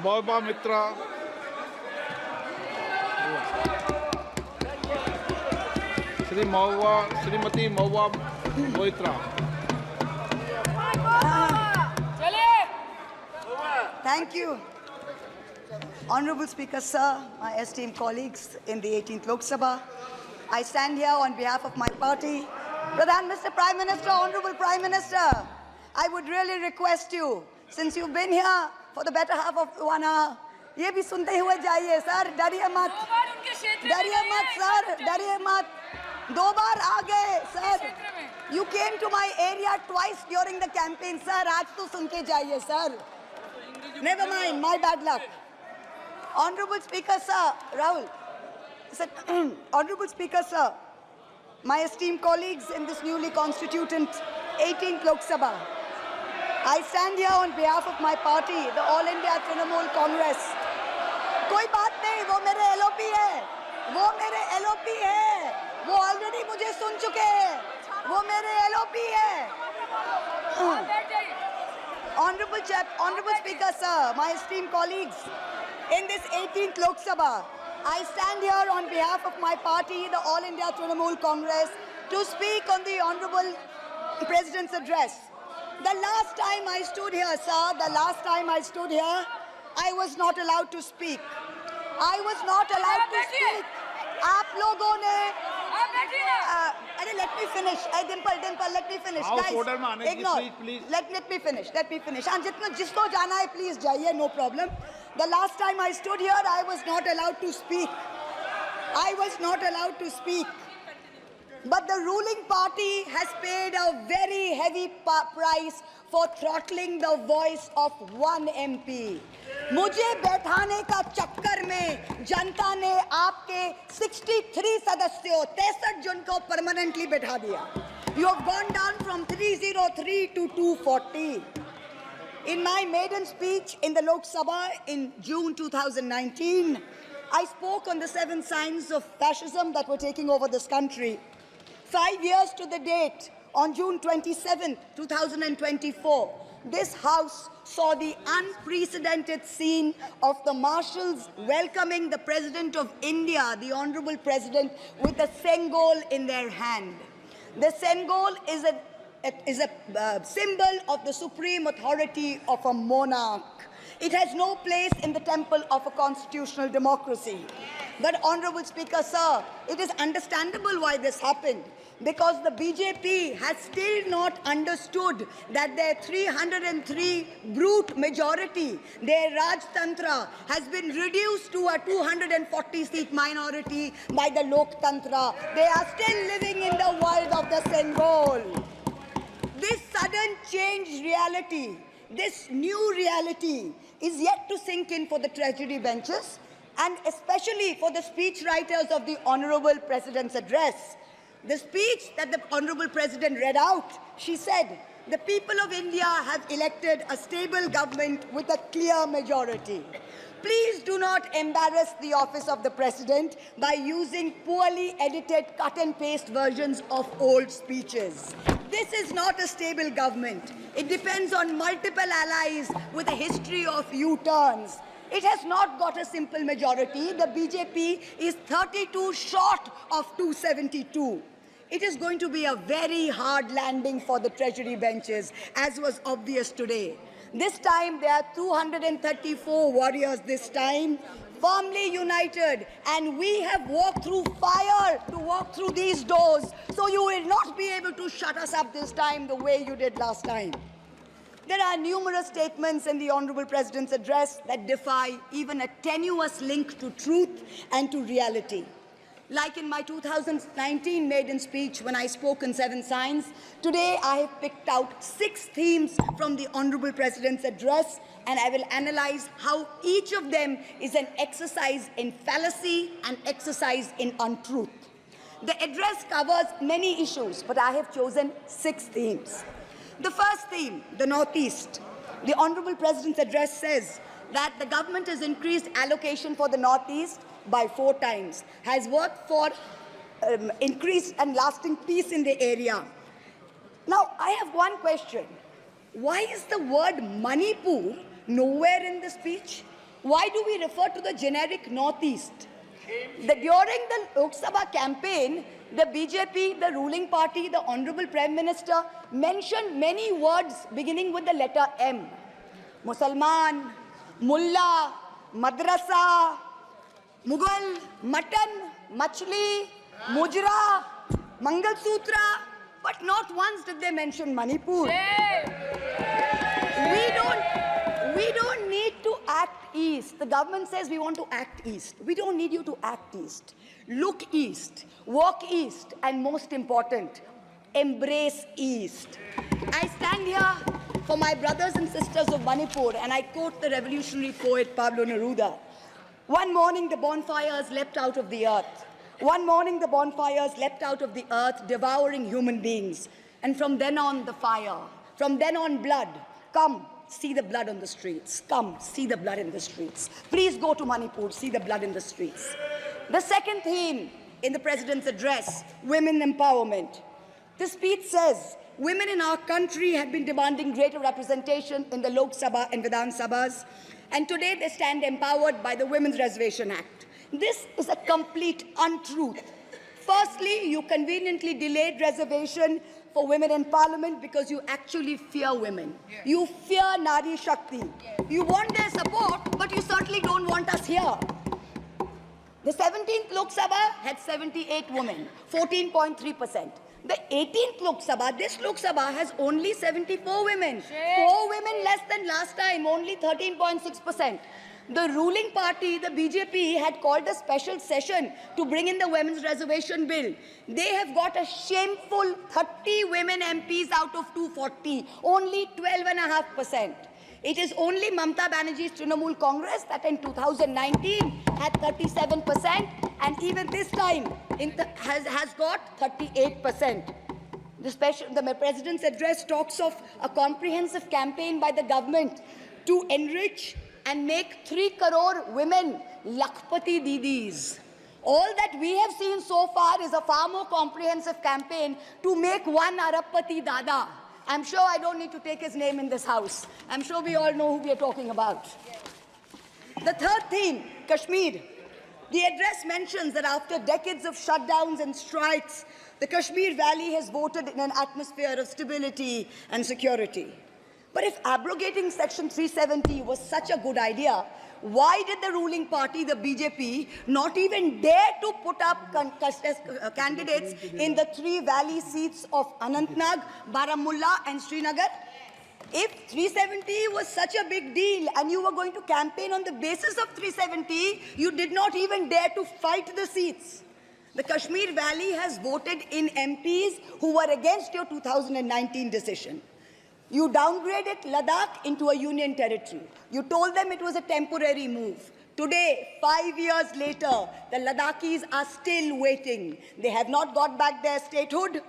Mahbooba Mitra. Srimati Mahbooba Mitra. Thank you. Honorable Speaker, sir, my esteemed colleagues in the 18th Lok Sabha, I stand here on behalf of my party. Pradhan, Mr. Prime Minister, Honorable Prime Minister, I would really request you, since you've been here for the better half of 1 hour, ये भी सुनते हुए जाइए sir, डरिए मत sir, डरिए मत, 2 बार आ गए sir. You came to my area twice during the campaign, sir. आज तो सुन के जाइए sir. Never mind, my bad luck. Honorable Speaker, sir, Rahul. Honorable Speaker, sir, my esteemed colleagues in this newly constituted 18th Lok Sabha, I stand here on behalf of my party, the All India Trinamool Congress. कोई बात नहीं, वो मेरे LOP है, वो already मुझे सुन चुके हैं, वो मेरे LOP है. Honorable Speaker, sir, my esteemed colleagues, in this 18th Lok Sabha, I stand here on behalf of my party, the All India Trinamool Congress, to speak on the Honorable President's address. The last time I stood here, sir, I was not allowed to speak. I was not allowed to speak. आप लोगों ने let me finish. Dimple, let me finish. House Guys, order में आने की ignore. please. Let me finish. And जिसको जाना है, please जाइए, no problem. The last time I stood here, I was not allowed to speak. But the ruling party has paid a very heavy price for throttling the voice of one MP. मुझे बैठाने का चक्कर में जनता ने आपके 63 सदस्यों 63 जन को परमानेंटली बैठा दिया. You have gone down from 303 to 240. In my maiden speech in the Lok Sabha in June 2019, I spoke on the 7 signs of fascism that were taking over this country. 5 years to the date, on June 27, 2024, this House saw the unprecedented scene of the marshals welcoming the President of India, the Honorable President, with a Sengol in their hand. The Sengol is a symbol of the supreme authority of a monarch. It has no place in the temple of a constitutional democracy. But, Honorable Speaker, sir, it is understandable why this happened, because the BJP has still not understood that their 303 brute majority, their Rajtantra, has been reduced to a 240-seat minority by the Loktantra. They are still living in the world of the Sengol. This sudden changed reality, this new reality, is yet to sink in for the treasury benches, and especially for the speechwriters of the Honorable President's address. The speech that the Honorable President read out, she said, the people of India have elected a stable government with a clear majority. Please do not embarrass the office of the President by using poorly edited cut and paste versions of old speeches. This is not a stable government. It depends on multiple allies with a history of U-turns. It has not got a simple majority. The BJP is 32 short of 272. It is going to be a very hard landing for the treasury benches, as was obvious today. This time, there are 234 warriors this time, firmly united, and we have walked through fire to walk through these doors, so you will not be able to shut us up this time the way you did last time. There are numerous statements in the Honorable President's address that defy even a tenuous link to truth and to reality. Like in my 2019 maiden speech when I spoke on 7 signs, today I have picked out 6 themes from the Honorable President's address, and I will analyze how each of them is an exercise in fallacy and exercise in untruth. The address covers many issues, but I have chosen 6 themes. The first theme, the Northeast. The Honorable President's address says that the government has increased allocation for the Northeast by 4 times, has worked for increased and lasting peace in the area. Now, I have one question. Why is the word Manipur nowhere in the speech? Why do we refer to the generic Northeast? During the Lok Sabha campaign, the BJP, the ruling party, the Honorable Prime Minister mentioned many words beginning with the letter M. Musalman, Mullah, Madrasa, Mughal, Mutton, Machli, Mujra, Mangal Sutra, but not once did they mention Manipur. We don't need to act east. The government says we want to act east. We don't need you to act east. Look east, walk east, and most important, embrace east. I stand here for my brothers and sisters of Manipur, and I quote the revolutionary poet Pablo Neruda. One morning the bonfires leapt out of the earth. One morning the bonfires leapt out of the earth, devouring human beings. And from then on, the fire. From then on, blood. Come, see the blood on the streets. Come, see the blood in the streets. Please go to Manipur, see the blood in the streets. The second theme in the President's address, women empowerment. The speech says, women in our country have been demanding greater representation in the Lok Sabha and Vidhan Sabhas, and today they stand empowered by the Women's Reservation Act. This is a complete untruth. Firstly, you conveniently delayed reservation for women in parliament because you actually fear women. You fear Nari Shakti. You want their support, but you certainly don't want us here. The 17th Lok Sabha had 78 women, 14.3%. The 18th Lok Sabha, this Lok Sabha, has only 74 women. 4 women less than last time, only 13.6%. The ruling party, the BJP, had called a special session to bring in the Women's Reservation Bill. They have got a shameful 30 women MPs out of 240, only 12.5%. It is only Mamata Banerjee's Trinamool Congress that in 2019 had 37%, and even this time has got 38%. The President's address talks of a comprehensive campaign by the government to enrich and make 3 crore women Lakhpati Didis. All that we have seen so far is a far more comprehensive campaign to make 1 Arabpati Dada. I'm sure I don't need to take his name in this house. I'm sure we all know who we are talking about. The third theme, Kashmir. The address mentions that after decades of shutdowns and strikes, the Kashmir Valley has voted in an atmosphere of stability and security. But if abrogating Section 370 was such a good idea, why did the ruling party, the BJP, not even dare to put up candidates in the 3 valley seats of Anantnag, Baramulla and Srinagar? If 370 was such a big deal and you were going to campaign on the basis of 370, you did not even dare to fight the seats. The Kashmir Valley has voted in MPs who were against your 2019 decision. You downgraded Ladakh into a union territory. You told them it was a temporary move. Today, 5 years later, the Ladakhis are still waiting. They have not got back their statehood.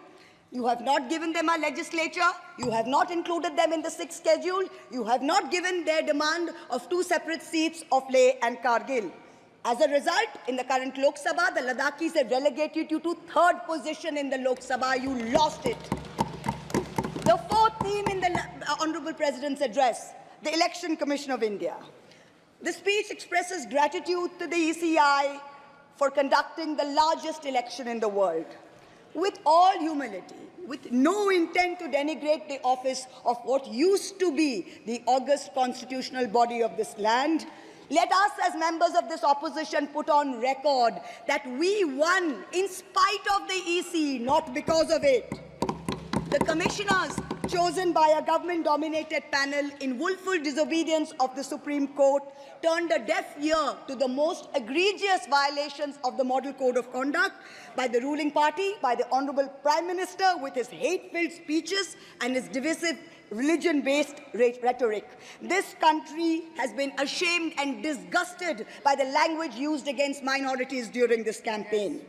You have not given them a legislature. You have not included them in the 6th schedule. You have not given their demand of 2 separate seats of Leh and Kargil. As a result, in the current Lok Sabha, the Ladakhis have relegated you to 3rd position in the Lok Sabha. You lost it. The 4th theme in the Honorable President's address, the Election Commission of India. The speech expresses gratitude to the ECI for conducting the largest election in the world. With all humility, with no intent to denigrate the office of what used to be the august constitutional body of this land, let us as members of this opposition put on record that we won in spite of the EC, not because of it. The commissioners chosen by a government-dominated panel in willful disobedience of the Supreme Court turned a deaf ear to the most egregious violations of the Model Code of Conduct by the ruling party, by the Honorable Prime Minister with his hate-filled speeches and his divisive religion-based rhetoric. This country has been ashamed and disgusted by the language used against minorities during this campaign.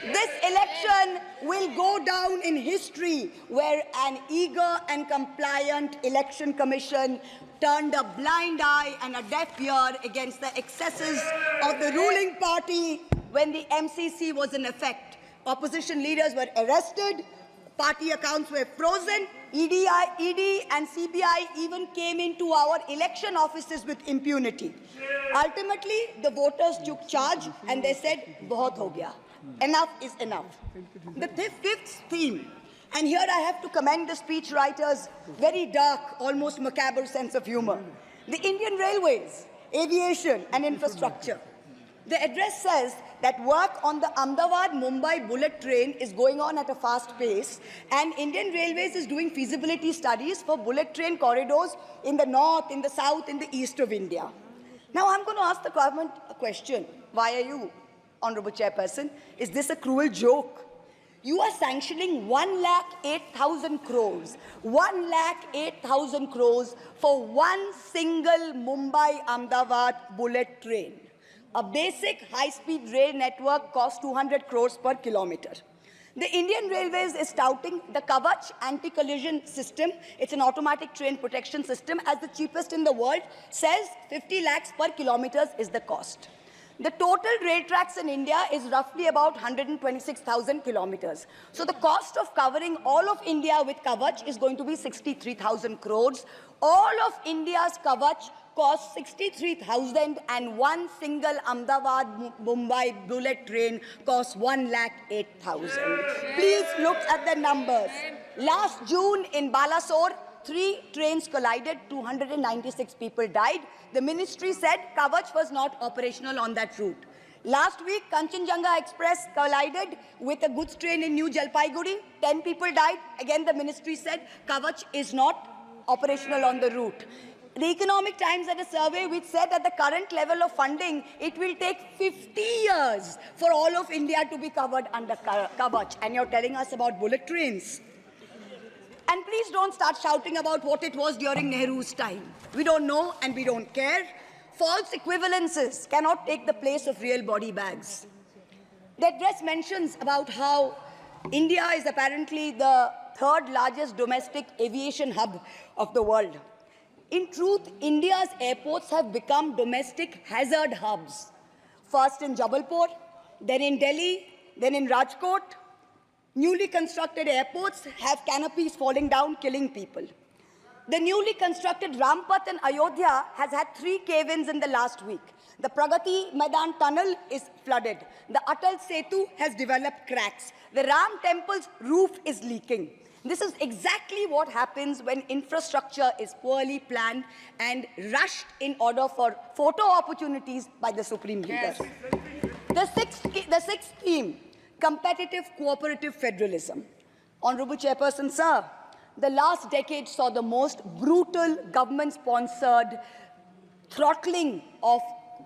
This election will go down in history where an eager and compliant election commission turned a blind eye and a deaf ear against the excesses of the ruling party when the MCC was in effect. Opposition leaders were arrested, Party accounts were frozen. ED and CBI even came into our election offices with impunity. Ultimately, the voters took charge and they said, "Bahut ho gaya. Enough is enough." The fifth theme, and here I have to commend the speechwriter's very dark, almost macabre sense of humor. The Indian Railways, aviation and infrastructure. The address says that work on the Ahmedabad-Mumbai bullet train is going on at a fast pace, and Indian Railways is doing feasibility studies for bullet train corridors in the north, in the south, in the east of India. Now I'm going to ask the government a question. Why are you, Honorable Chairperson? Is this a cruel joke? You are sanctioning 1,08,000 crores, 1,08,000 crores for one single Mumbai-Ahmedabad bullet train. A basic high-speed rail network costs 200 crores per kilometer. The Indian Railways is touting the Kavach anti-collision system. It's an automatic train protection system as the cheapest in the world, says 50 lakhs per kilometer is the cost. The total rail tracks in India is roughly about 126,000 kilometers. So the cost of covering all of India with Kavach is going to be 63,000 crores. All of India's Kavach costs 63,000 and one single Ahmedabad-Mumbai bullet train costs 1,08,000. Please look at the numbers. Last June in Balasore, 3 trains collided, 296 people died. The ministry said Kavach was not operational on that route. Last week, Kanchenjunga Express collided with a goods train in New Jalpaiguri. 10 people died. Again, the ministry said Kavach is not operational on the route. The Economic Times had a survey which said at the current level of funding, it will take 50 years for all of India to be covered under Kavach. And you're telling us about bullet trains. And please don't start shouting about what it was during Nehru's time. We don't know and we don't care. False equivalences cannot take the place of real body bags. The address mentions about how India is apparently the third largest domestic aviation hub of the world. In truth, India's airports have become domestic hazard hubs. First in Jabalpur, then in Delhi, then in Rajkot. Newly constructed airports have canopies falling down, killing people. The newly constructed Rampath in Ayodhya has had 3 cave-ins in the last week. The Pragati Maidan tunnel is flooded. The Atal Setu has developed cracks. The Ram temple's roof is leaking. This is exactly what happens when infrastructure is poorly planned and rushed in order for photo opportunities by the Supreme Leader. The sixth theme, competitive cooperative federalism. Honorable Chairperson, sir, the last decade saw the most brutal government-sponsored throttling of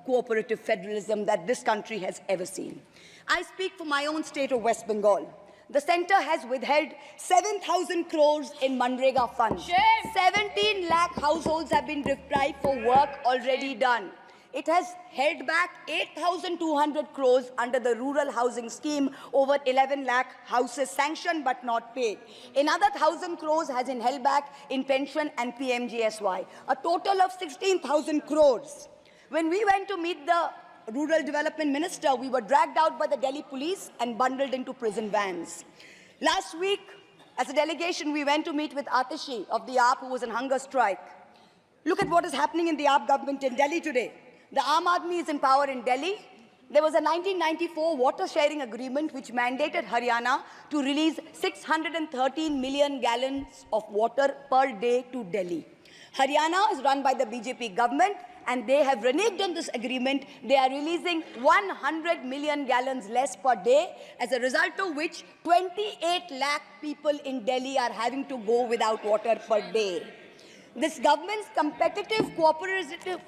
cooperative federalism that this country has ever seen. I speak for my own state of West Bengal. The centre has withheld 7,000 crores in Manrega funds. 17 lakh households have been deprived for work already done. It has held back 8,200 crores under the rural housing scheme, over 11 lakh houses sanctioned but not paid. Another 1,000 crores has been held back in pension and PMGSY. A total of 16,000 crores. When we went to meet the Rural Development Minister, we were dragged out by the Delhi police and bundled into prison vans. Last week, as a delegation, we went to meet with Atishi of the AAP, who was on hunger strike. Look at what is happening in the AAP government in Delhi today. The Aam Aadmi is in power in Delhi. There was a 1994 water sharing agreement which mandated Haryana to release 613 million gallons of water per day to Delhi. Haryana is run by the BJP government, and they have reneged on this agreement. They are releasing 100 million gallons less per day, as a result of which 28 lakh people in Delhi are having to go without water per day. This government's competitive cooperative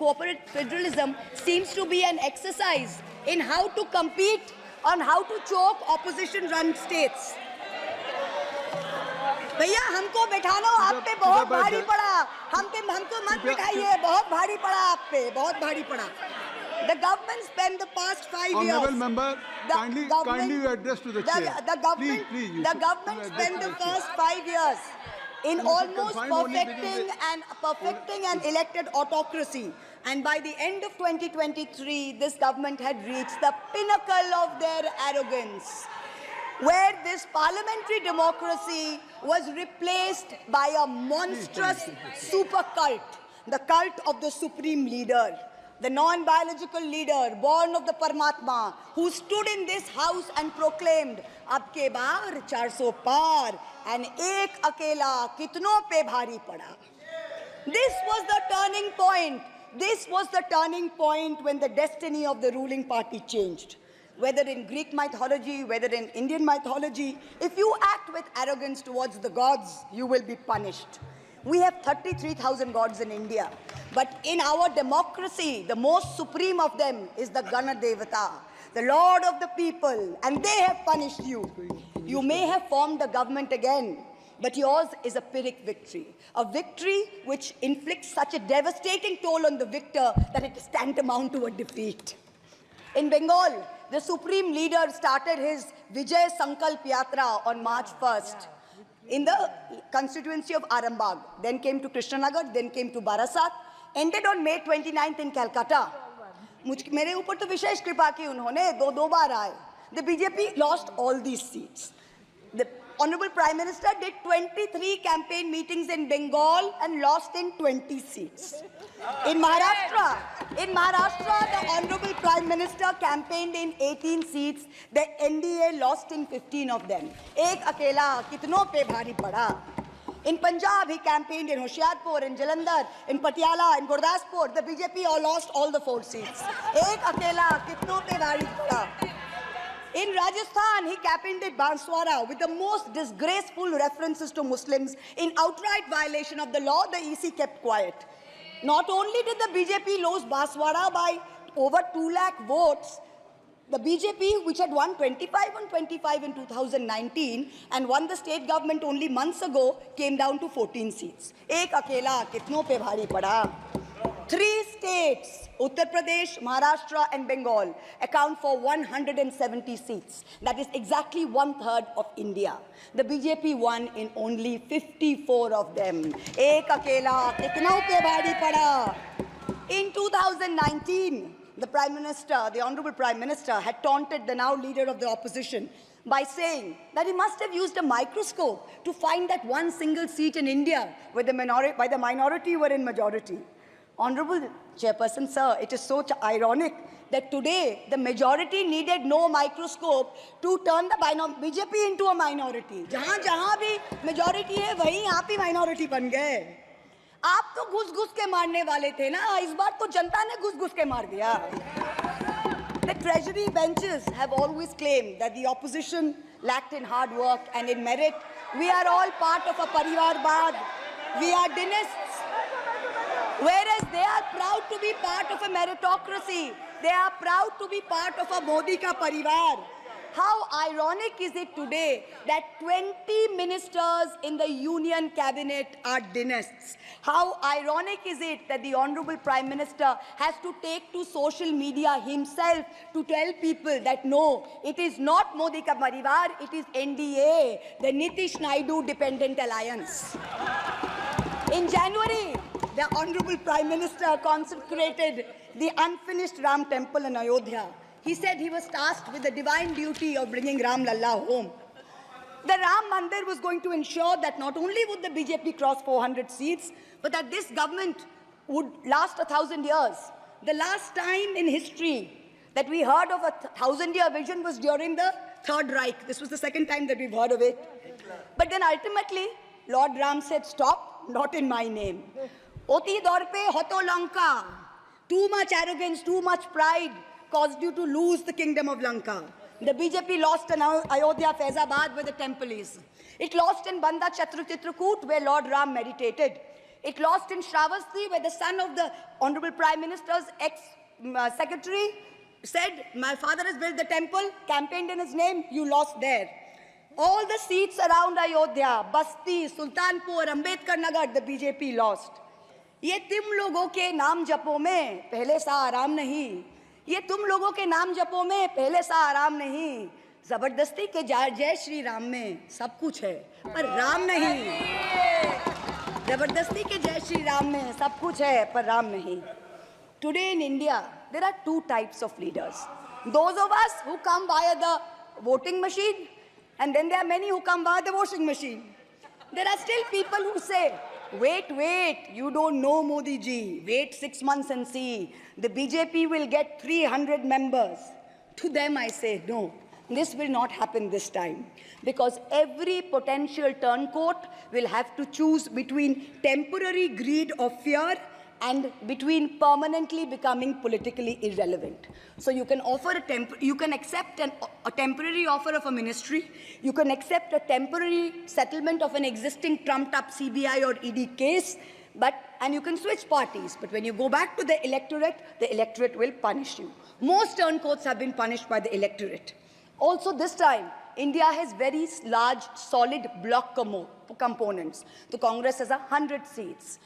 federalism seems to be an exercise in how to compete on how to choke opposition-run states. भैया हमको बैठाना आप पे बहुत भारी पड़ा, हमको मत बिठाइए, बहुत भारी पड़ा आप पे, बहुत भारी पड़ा. The government spent the past 5 years. Honorable member, kindly you address to the chair. The government spent the first 5 years in almost perfecting an elected autocracy. And by the end of 2023, this government had reached the pinnacle of their arrogance. where this parliamentary democracy was replaced by a monstrous super cult, the cult of the supreme leader, the non-biological leader born of the Paramatma, who stood in this house and proclaimed, "Ab ke baar 400 par, and ek akela kitno pe bhari pada." This was the turning point. This was the turning point when the destiny of the ruling party changed. Whether in Greek mythology, whether in Indian mythology, if you act with arrogance towards the gods, you will be punished. We have 33,000 gods in India. But in our democracy, the most supreme of them is the Gana Devata, the Lord of the people, and they have punished you. You may have formed a government again, but yours is a Pyrrhic victory. A victory which inflicts such a devastating toll on the victor that it is tantamount to a defeat. In Bengal, the supreme leader started his Vijay Sankalp Yatra on March 1st in the constituency of Arambagh, then came to Krishnanagar, then came to Barasat, ended on May 29th in Calcutta. मेरे ऊपर तो विशेष कृपा की उन्होंने दो बार आए. The BJP lost all these seats. The Honorable Prime Minister did 23 campaign meetings in Bengal and lost in 20 seats. In Maharashtra, the Honorable Prime Minister campaigned in 18 seats. The NDA lost in 15 of them. Ek akela kitno pe bhari pada. In Punjab, he campaigned in Hoshiarpur, in Jalandhar, in Patiala, in Gurdaspur. The BJP all lost all the 4 seats. Ek akela kitno pe bhari pada. In Rajasthan, he campaigned at Banswara with the most disgraceful references to Muslims. In outright violation of the law, the EC kept quiet. Not only did the BJP lose Banswara by over 2 lakh votes, the BJP, which had won 25 on 25 in 2019 and won the state government only months ago, came down to 14 seats. Ek akela kitno pe bhari pada. 3 states, Uttar Pradesh, Maharashtra and Bengal, account for 170 seats. That is exactly 1/3 of India. The BJP won in only 54 of them. Ek akela kitno pe bhari pada. In 2019, the Prime Minister, the Honorable Prime Minister, had taunted the now leader of the opposition by saying that he must have used a microscope to find that one single seat in India where the minority were in majority. Honorable Chairperson, sir, it is so ironic that today the majority needed no microscope to turn the BJP into a minority. जहाँ भी majority है, वहीं आप ही minority बन गए. आप तो घुस-घुस के मारने वाले थे ना, इस बार तो जनता ने घुस-घुस के मार दिया. The treasury benches have always claimed that the opposition lacked in hard work and in merit. We are all part of a Parivarvad. We are dynasts. Whereas they are proud to be part of a meritocracy. They are proud to be part of a Modi ka parivar. How ironic is it today that 20 ministers in the union cabinet are dynasts? How ironic is it that the Honorable Prime Minister has to take to social media himself to tell people that no, it is not Modi ka parivar, it is NDA, the Nitish Naidu Dependent Alliance. In January, the Honorable Prime Minister consecrated the unfinished Ram temple in Ayodhya. He said he was tasked with the divine duty of bringing Ram Lalla home. The Ram Mandir was going to ensure that not only would the BJP cross 400 seats, but that this government would last 1,000 years. The last time in history that we heard of a 1,000-year vision was during the Third Reich. This was the second time that we've heard of it. But then ultimately, Lord Ram said, stop, not in my name. Oti dorpe hoto Lanka. Too much arrogance, too much pride caused you to lose the kingdom of Lanka. The BJP lost in Ayodhya, Faizabad, where the temple is. It lost in Banda Chitrakoot, where Lord Ram meditated. It lost in Shravasti, where the son of the Honorable Prime Minister's ex-secretary said, my father has built the temple, campaigned in his name, you lost there. All the seats around Ayodhya, Basti, Sultanpur, Ambedkar Nagar, the BJP lost. ये तुम लोगों के नाम जपों में पहले सा आराम नहीं. ये तुम लोगों के नाम जपों में पहले सा आराम नहीं. जबरदस्ती के जय श्री राम में सब कुछ है, पर राम नहीं. जबरदस्ती के जय श्री राम में सब कुछ है, पर राम नहीं. Today in India, there are 2 types of leaders. Those of us who come via the voting machine And then there are many who come via the washing machine. There are still people who say, wait, you don't know Modi ji. Wait 6 months and see. The BJP will get 300 members. To them I say, no, this will not happen this time. Because every potential turncoat will have to choose between temporary greed or fear and between permanently becoming politically irrelevant. So you can offer you can accept a temporary offer of a ministry, you can accept a temporary settlement of an existing trumped-up CBI or ED case, and you can switch parties. But when you go back to the electorate will punish you. Most turncoats have been punished by the electorate. Also this time, India has very large, solid block components. The Congress has 100 seats.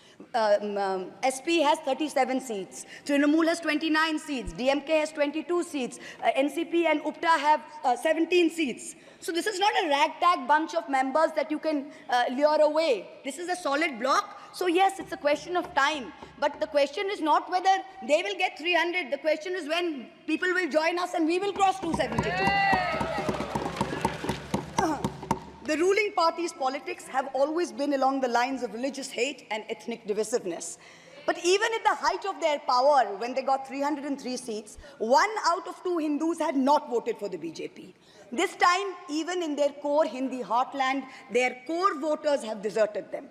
SP has 37 seats. Trinamool has 29 seats. DMK has 22 seats. NCP and UPTA have 17 seats. So this is not a ragtag bunch of members that you can lure away. This is a solid block. So yes, it's a question of time. But the question is not whether they will get 300. The question is when people will join us and we will cross 272. The ruling party's politics have always been along the lines of religious hate and ethnic divisiveness. But even at the height of their power, when they got 303 seats, 1 out of 2 Hindus had not voted for the BJP. This time, even in their core Hindi heartland, their core voters have deserted them.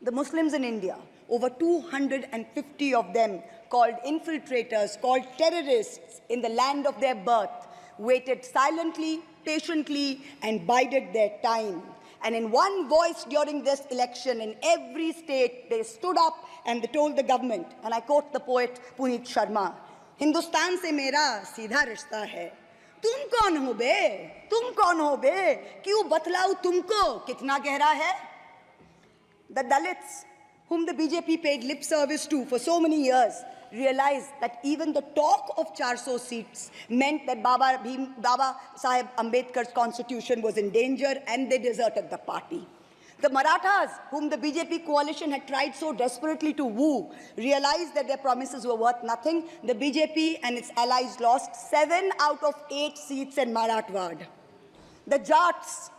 The Muslims in India, over 250 of them, called infiltrators, called terrorists in the land of their birth, waited silently, patiently, and bided their time. And in one voice during this election, in every state, they stood up and they told the government, and I quote the poet Puneet Sharma, "Hindustan se mera seedha rishta hai. Tum kaun ho be? Tum kaun ho be? Kyun batlau tumko kitna gehra hai?" The Dalits, whom the BJP paid lip service to for so many years, realized that even the talk of 400 seats meant that Baba Sahib Ambedkar's constitution was in danger, and they deserted the party. The Marathas, whom the BJP coalition had tried so desperately to woo, realized that their promises were worth nothing. The BJP and its allies lost 7 out of 8 seats in Marathwad. The Jats,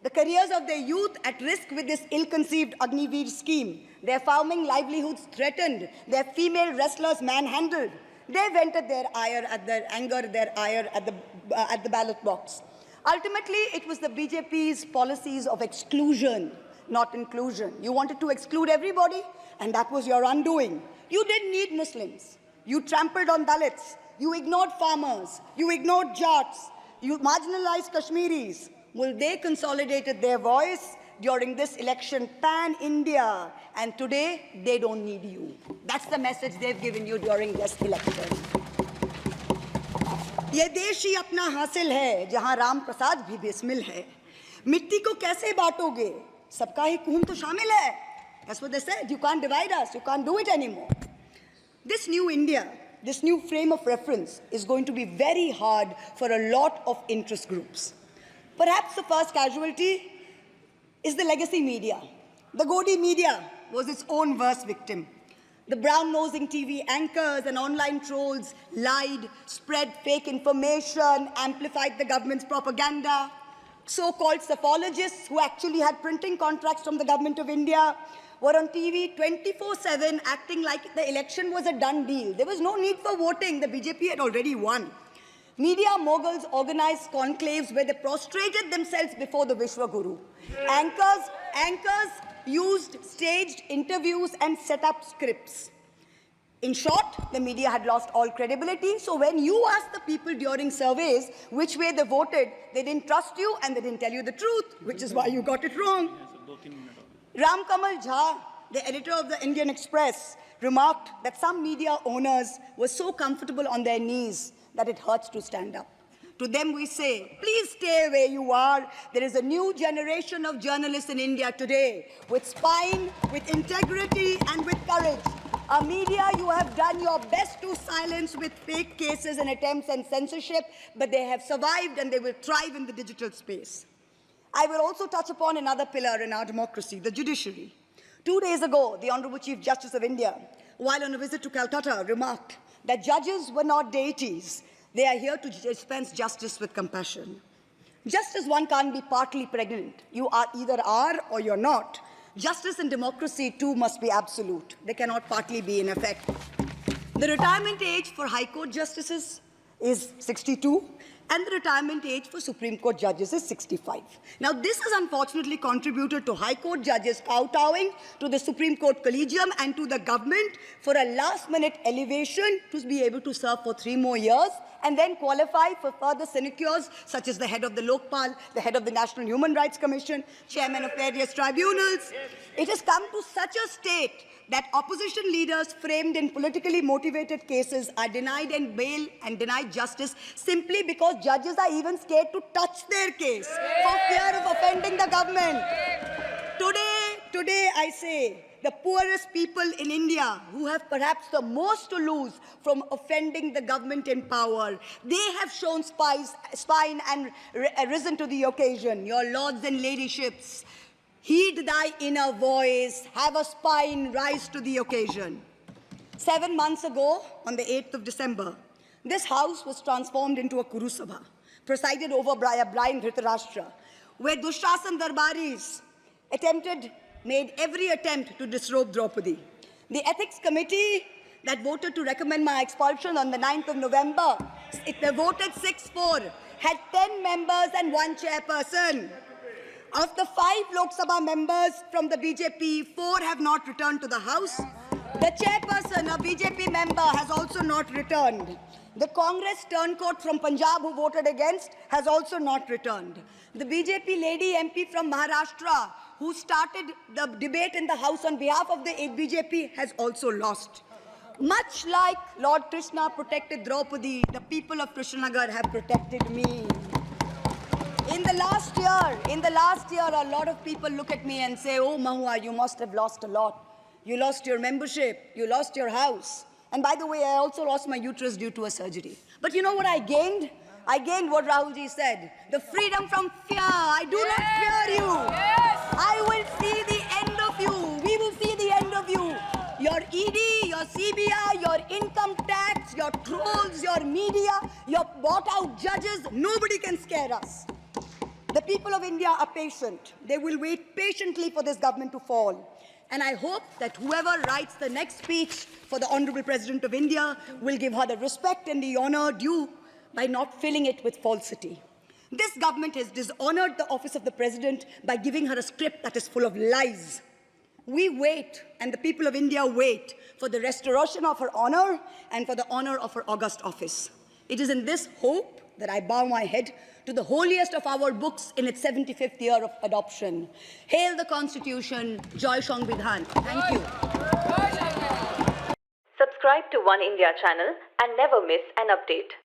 the careers of their youth at risk with this ill-conceived Agniveer scheme, their farming livelihoods threatened, their female wrestlers manhandled. They vented their ire at the ballot box. Ultimately, it was the BJP's policies of exclusion, not inclusion. You wanted to exclude everybody, and that was your undoing. You didn't need Muslims. You trampled on Dalits. You ignored farmers. You ignored Jats. You marginalized Kashmiris. Well, they consolidated their voice during this election pan-India, and today they don't need you. That's the message they've given you during this election. ये देश ही अपना हासिल है, जहां राम प्रसाद भी बिस्मिल है. मिट्टी को कैसे बांटोगे? सबका ही खून तो शामिल है. That's what they said. You can't divide us. You can't do it anymore. This new India, this new frame of reference is going to be very hard for a lot of interest groups. Perhaps the first casualty is the legacy media. The Godi media was its own worst victim. The brown-nosing TV anchors and online trolls lied, spread fake information, amplified the government's propaganda. So-called psephologists who actually had printing contracts from the government of India were on TV 24/7 acting like the election was a done deal. There was no need for voting. The BJP had already won. Media moguls organized conclaves where they prostrated themselves before the Vishwa Guru. Anchors used staged interviews and set up scripts. In short, the media had lost all credibility. So when you asked the people during surveys which way they voted, they didn't trust you and they didn't tell you the truth, which is why you got it wrong. Ram Kamal Jha, the editor of the Indian Express, remarked that some media owners were so comfortable on their knees that it hurts to stand up. To them we say, please stay where you are. There is a new generation of journalists in India today with spine, with integrity, and with courage. A media you have done your best to silence with fake cases and attempts and censorship, but they have survived and they will thrive in the digital space. I will also touch upon another pillar in our democracy, the judiciary. 2 days ago, the Honorable Chief Justice of India, while on a visit to Calcutta, remarked that judges were not deities. They are here to dispense justice with compassion. Just as one can't be partly pregnant, you either are or you're not, justice and democracy too must be absolute. They cannot partly be in effect. The retirement age for High Court justices is 62, and the retirement age for Supreme Court judges is 65. Now, this has unfortunately contributed to High Court judges kowtowing to the Supreme Court Collegium and to the government for a last-minute elevation to be able to serve for 3 more years and then qualify for further sinecures, such as the head of the Lokpal, the head of the National Human Rights Commission, chairman of various tribunals. It has come to such a state that opposition leaders framed in politically motivated cases are denied and bail and denied justice simply because judges are even scared to touch their case for fear of offending the government. Today I say, the poorest people in India who have perhaps the most to lose from offending the government in power, they have shown spine and risen to the occasion. Your lords and ladyships, heed thy inner voice, have a spine, rise to the occasion. 7 months ago, on the 8th of December, this house was transformed into a Kuru Sabha, presided over by a blind Dhritarashtra, where Dushrasan Darbaris made every attempt to disrobe Draupadi. The Ethics Committee that voted to recommend my expulsion on the 9th of November, they voted 6-4, had 10 members and 1 chairperson. Of the 5 Lok Sabha members from the BJP, 4 have not returned to the House. The chairperson, a BJP member, has also not returned. The Congress turncoat from Punjab who voted against has also not returned. The BJP lady MP from Maharashtra who started the debate in the House on behalf of the BJP has also lost. Much like Lord Krishna protected Draupadi, the people of Krishnanagar have protected me. In the last year, a lot of people look at me and say, oh, Mahua, you must have lost a lot. You lost your membership, you lost your house. And by the way, I also lost my uterus due to a surgery. But you know what I gained? I gained what Rahulji said, the freedom from fear. I do not fear you. I will see the end of you. We will see the end of you. Your ED, your CBI, your income tax, your trolls, your media, your bought-out judges, nobody can scare us. The people of India are patient. They will wait patiently for this government to fall. And I hope that whoever writes the next speech for the Honorable President of India will give her the respect and the honor due by not filling it with falsity. This government has dishonored the office of the President by giving her a script that is full of lies. We wait, and the people of India wait, for the restoration of her honor and for the honor of her august office. It is in this hope that I bow my head to the holiest of our books in its 75th year of adoption. Hail the Constitution, Joy Sangvidhan. Thank you. Subscribe to One India channel and never miss an update.